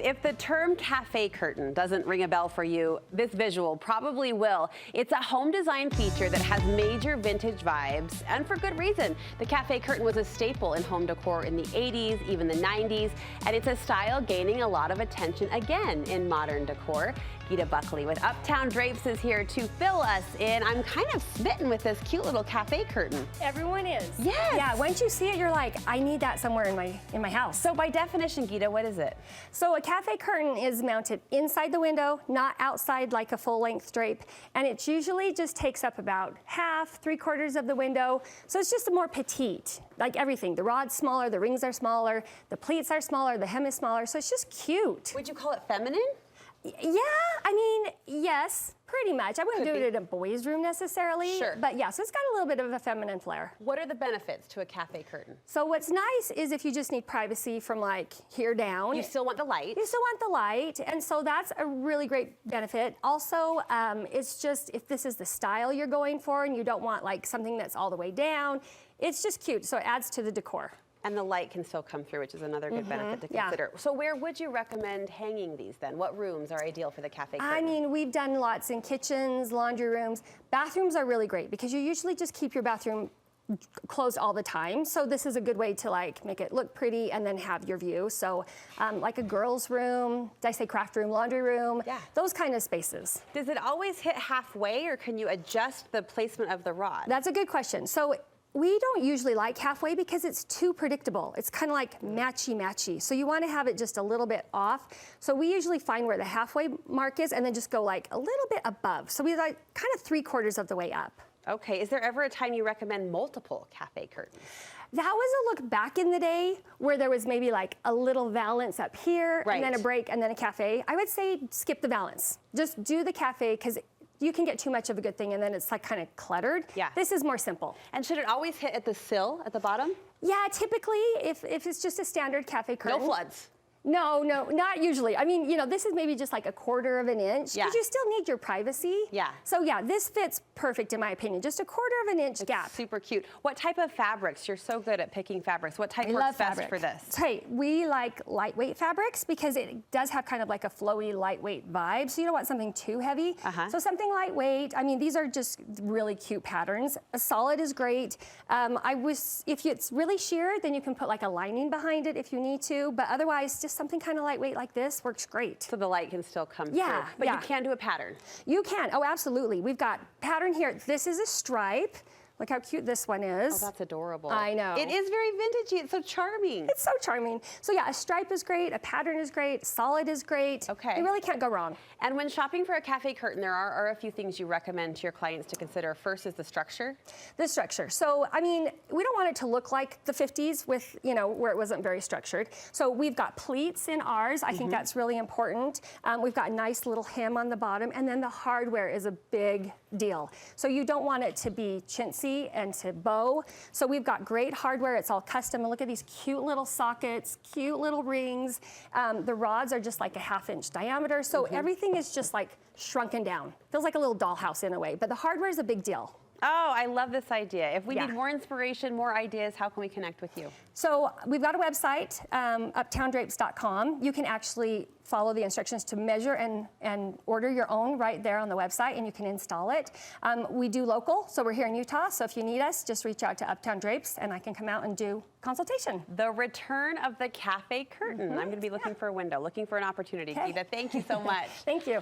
If the term cafe curtain doesn't ring a bell for you, this visual probably will. It's a home design feature that has major vintage vibes, and for good reason. The cafe curtain was a staple in home decor in the 80s, even the 90s, and it's a style gaining a lot of attention again in modern decor. Geeta Buckley with Uptown Drapes is here to fill us in. I'm kind of smitten with this cute little cafe curtain. Everyone is. Yes. Yeah, once you see it, you're like, I need that somewhere in my house. So by definition, Geeta, what is it? So a cafe curtain is mounted inside the window, not outside like a full-length drape, and it usually just takes up about half, 3/4 of the window. So it's just a more petite, like everything. The rod's smaller, the rings are smaller, the pleats are smaller, the hem is smaller, so it's just cute. Would you call it feminine? Yeah, I mean, yes, pretty much. I wouldn't do it in a boy's room necessarily. Sure. But yeah, so it's got a little bit of a feminine flair. What are the benefits to a cafe curtain? So what's nice is if you just need privacy from like here down. You still want the light. You still want the light, and so that's a really great benefit. Also, it's just if this is the style you're going for and you don't want like something that's all the way down, it's just cute, so it adds to the decor. And the light can still come through, which is another good benefit to consider. So where would you recommend hanging these then? What rooms are ideal for the cafe curtain? I mean, we've done lots in kitchens, laundry rooms. Bathrooms are really great because you usually just keep your bathroom closed all the time. So this is a good way to like make it look pretty and then have your view. So like a girl's room, did I say craft room, laundry room, those kind of spaces. Does it always hit halfway, or can you adjust the placement of the rod? That's a good question. So we don't usually like halfway because it's too predictable. It's kind of like matchy-matchy. So you want to have it just a little bit off. So we usually find where the halfway mark is and then just go like a little bit above. So we like kind of 3/4 of the way up. Okay, is there ever a time you recommend multiple cafe curtains? That was a look back in the day where there was maybe like a little valance up here and then a break and then a cafe. I would say skip the valance. Just do the cafe because you can get too much of a good thing and then it's like kind of cluttered. Yeah. This is more simple. And should it always hit at the sill at the bottom? Yeah, typically if it's just a standard cafe curtain. No floods. No, not usually. I mean, you know, this is maybe just like a 1/4 of an inch because you still need your privacy. Yeah. So yeah, this fits perfect in my opinion. Just a 1/4 of an inch gap. Super cute. What type of fabrics? You're so good at picking fabrics. What type works best for this? Hey, we like lightweight fabrics because it does have kind of like a flowy, lightweight vibe. So you don't want something too heavy. So something lightweight. I mean, these are just really cute patterns. A solid is great. If it's really sheer, then you can put like a lining behind it if you need to. But otherwise, just something kind of lightweight like this works great. So the light can still come through. But you can do a pattern. You can. Oh, absolutely. We've got pattern here. This is a stripe. Look how cute this one is. Oh, that's adorable. I know. It is very vintagey. It's so charming. It's so charming. So yeah, a stripe is great, a pattern is great, solid is great. Okay. You really can't go wrong. And when shopping for a cafe curtain, there are a few things you recommend to your clients to consider. First is the structure. The structure. So, I mean, we don't want it to look like the 50s with, you know, where it wasn't very structured. So we've got pleats in ours. I think that's really important. We've got a nice little hem on the bottom, and then the hardware is a big deal. So you don't want it to be chintzy and to bow. So we've got great hardware. It's all custom. And look at these cute little sockets, cute little rings. The rods are just like a 1/2 inch diameter. So everything is just like shrunken down. Feels like a little dollhouse in a way, but the hardware is a big deal. Oh, I love this idea. If we need more inspiration, more ideas, how can we connect with you? So we've got a website, uptowndrapes.com. You can actually follow the instructions to measure and order your own right there on the website, and you can install it. We do local, so we're here in Utah, so if you need us, just reach out to Uptown Drapes, and I can come out and do consultation. The return of the cafe curtain. I'm going to be looking for a window, looking for an opportunity. Geeta, thank you so much. Thank you.